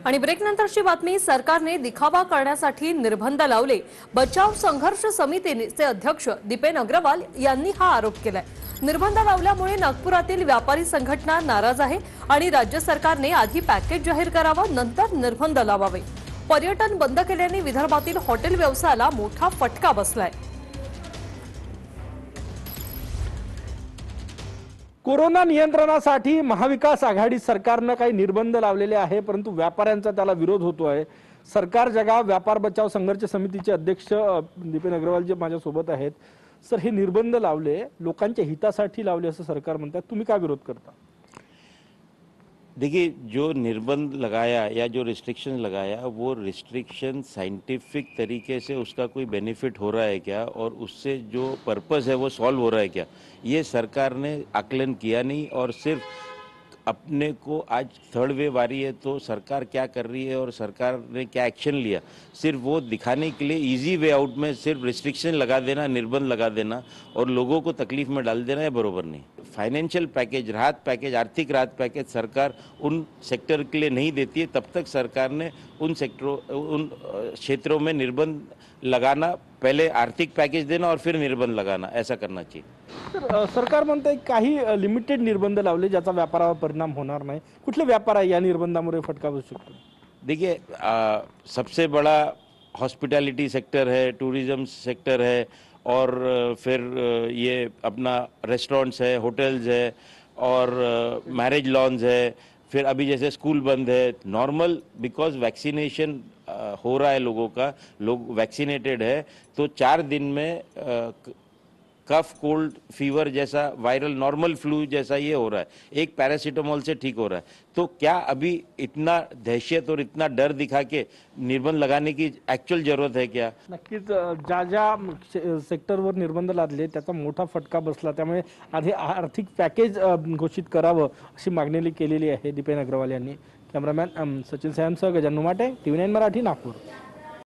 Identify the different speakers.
Speaker 1: आणि ब्रेक नंतरची बातमी। सरकारने दिखावा करण्यासाठी निर्बंध लावले। बचाव संघर्ष समितीचे अध्यक्ष दीपेन अग्रवाल यांनी हा आरोप केलाय। निर्बंध लावल्यामुळे नागपुरातील व्यापारी संघटना नाराज आहे आणि राज्य सरकारने आधी पॅकेज जाहीर करावं, नंतर निर्बंध लावावे। पर्यटन बंद केल्याने विदर्भातील हॉटेल व्यवसायाला मोठा फटका बसलाय।
Speaker 2: कोरोना नियंत्रणासाठी महाविकास आघाडी सरकारने काही निर्बंध लावलेले आहे, परंतु व्यापाऱ्यांचा त्याला विरोध होतो आहे। सरकार जगा व्यापार बचाव संघर्ष समितीचे अध्यक्ष दीपेन अग्रवाल जे माझ्या सोबत आहेत। सर, हे निर्बंध लावले लोकांच्या हितासाठी लावले असं सरकार म्हणतात, तुम्ही काय विरोध करता?
Speaker 3: देखिए, जो निर्बंध लगाया या जो रिस्ट्रिक्शन लगाया, वो रिस्ट्रिक्शन साइंटिफिक तरीके से उसका कोई बेनिफिट हो रहा है क्या और उससे जो पर्पस है वो सॉल्व हो रहा है क्या, ये सरकार ने आकलन किया नहीं। और सिर्फ अपने को आज थर्ड वेव आ रही है तो सरकार क्या कर रही है और सरकार ने क्या एक्शन लिया, सिर्फ वो दिखाने के लिए इजी वे आउट में सिर्फ रिस्ट्रिक्शन लगा देना, निर्बंध लगा देना और लोगों को तकलीफ में डाल देना, ये बरोबर नहीं। फाइनेंशियल पैकेज, राहत पैकेज, आर्थिक राहत पैकेज सरकार उन सेक्टर के लिए नहीं देती है, तब तक सरकार ने उन क्षेत्रों में निर्बंध लगाना, पहले आर्थिक पैकेज देना और फिर निर्बंध लगाना, ऐसा करना चाहिए।
Speaker 2: सरकार म्हणते काही लिमिटेड निर्बंध लावले ज्याचा व्यापारावर परिणाम होणार नाही। कुठले व्यापार आहे या निर्बंधामुळे फटका बसू शकतो?
Speaker 3: देखिए, सबसे बड़ा हॉस्पिटैलिटी सेक्टर है, टूरिज्म सेक्टर है और फिर ये अपना रेस्टोरेंट्स है, होटल्स है और मैरिज लॉन्स है। फिर अभी जैसे स्कूल बंद है, नॉर्मल बिकॉज वैक्सीनेशन हो रहा है, लोगों का, लोग वैक्सीनेटेड है, तो 4 दिन में कफ, कोल्ड, फीवर जैसा वायरल नॉर्मल फ्लू जैसा ये हो रहा है, एक पैरासीटामोल से ठीक हो रहा है। तो क्या अभी इतना दहशत और इतना डर दिखा के निर्बंध लगाने की एक्चुअल जरूरत है क्या?
Speaker 2: नक्कीच ज्या ज्या सेक्टरवर निर्बंध लादले त्याचा मोठा फटका बसला, त्यामुळे आधी आर्थिक पॅकेज घोषित करावं अशी मागणी केलेली आहे दीपेन अग्रवाल यांनी। कॅमेरामॅन सचिन सॅमसह गजानन माटे, TV9 मराठी, नागपूर।